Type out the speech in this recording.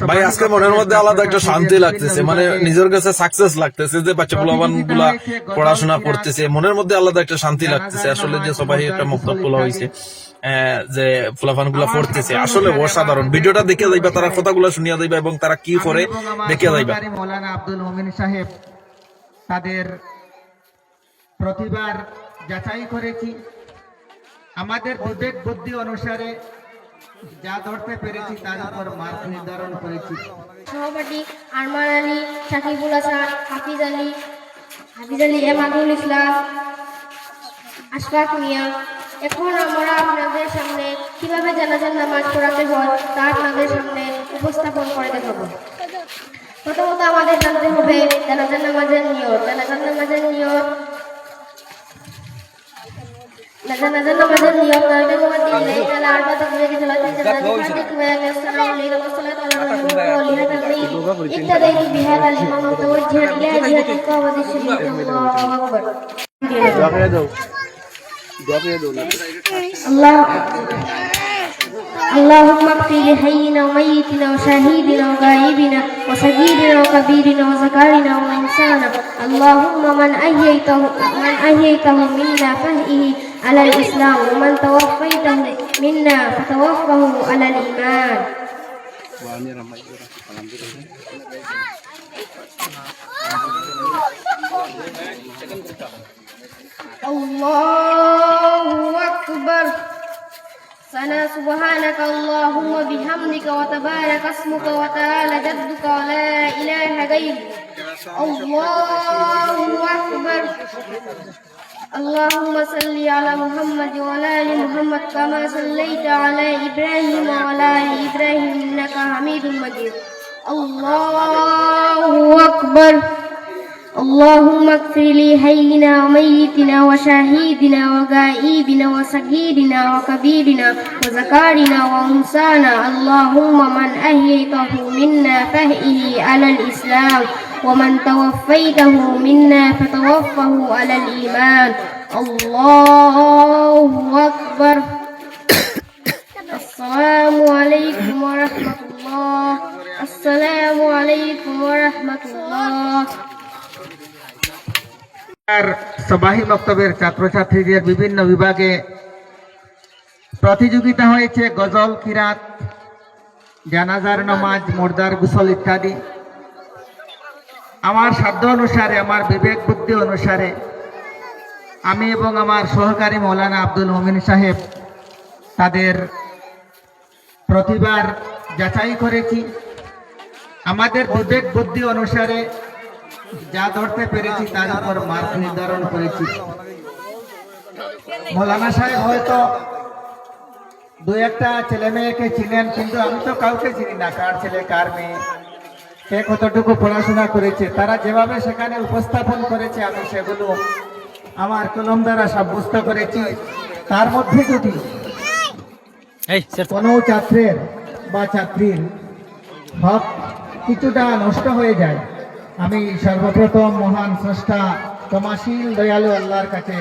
ভাই আজকে মনের মধ্যে আলাদা একটা শান্তি লাগতেছে, মানে নিজের কাছে সাকসেস লাগতেছে যে বাচ্চা পোলাপান গুলা পড়াশোনা করতেছে, মনের মধ্যে আলাদা একটা শান্তি লাগতেছে। আসলে যে সবাই একটা মক্তব তোলা হয়েছে, যে ফুলাফান গুলা পড়তেছে, আসলে অসাধারণ। ভিডিওটা দেখে যাইবা, তারা কথাগুলো শুনিয়া যাইবা এবং তারা কি করে দেখে যাইবা। মৌলানা আব্দুল মুমিন সাহেব তাদের প্রতিবার যাচাই করেছি, আমাদের বিবেক বুদ্ধি অনুসারে যা ধরতে পেরেছি তার উপর মার্ক নির্ধারণ করেছি। সহপাঠী আরমান আলী, সাকিবুল হাসান, হাফিজ আলী, এমাদুল ইসলাম, আশফাক মিয়া। এখন আমরা আপনাদের সামনে কিভাবে জানাজার নামাজ পড়াতে হয় তা আপনাদের সামনে উপস্থাপন করে দেখাবো। প্রথমত আমাদের জানতে হবে জানাজার নামাজের নিয়ত। জানাজার নামাজের নিয়ত জানাজার নামাজের নিয়ত নয়টা জমা দিলে তাহলে আরবা তাকবীর কি সালাত السلام عليكم والصلاة على رسول الله ابتديت بهذا الإمام متوجها إلى جهة الكعبة الشريفة. الله أكبر. اللهم اغفر لحينا وميتنا وشهيدنا وغائبنا وصغيرنا وكبيرنا وذكرنا وانسانا. اللهم من أحييته منا فاحيه على الإسلام ومن توفيته منا فتوفه على الإيمان. الله أكبر. سنا سبحانك اللهم بحمدك وتبارك اسمك وتعالى جدك ولا إله غيرك. الله أكبر. اللهم صل على محمد وعلى آل محمد كما صليت على إبراهيم وعلى آل إبراهيم إنك حميد مجيد. الله أكبر. اللهم اغفر لي حينا وميتنا وشهيدنا وغائبنا وصغيرنا وكبيرنا وذكرنا وانسانا. اللهم من أحييته منا فاحيه على الإسلام ومن توفيته منا فتوفه على الإيمان. الله أكبر. السلام عليكم ورحمة الله. السلام عليكم ورحمة الله. সবাহি মক্তবের ছাত্রছাত্রীদের বিভিন্ন বিভাগে প্রতিযোগিতা হয়েছে, গজল, কিরাত, জানাজার নামাজ, মুর্দার গোসল ইত্যাদি। আমার সাধ্য অনুসারে, আমার বিবেক বুদ্ধি অনুসারে আমি এবং আমার সহকারী মৌলানা আব্দুল মুমিন সাহেব তাদের প্রতিবার যাচাই করেছি, আমাদের বিবেক বুদ্ধি অনুসারে যা ধরতে পেরেছি তার উপর মার্ক নির্ধারণ করেছি। মৌলানা সাহেব হয়তো দু একটা ছেলে মেয়েকে চিনেন, কিন্তু আমি তো কাউকে চিনি না, কার ছেলে কার মেয়ে, কে কতটুকু পড়াশোনা করেছে। তারা যেভাবে সেখানে উপস্থাপন করেছে আমি সেগুলো আমার কলম দ্বারা সাব্যস্ত করেছি। তার মধ্যে যদি কোনো ছাত্রের বা ছাত্রীর হক কিছুটা নষ্ট হয়ে যায়, আমি সর্বপ্রথম মহান স্রষ্টা ক্ষমাশীল দয়ালু আল্লাহর কাছে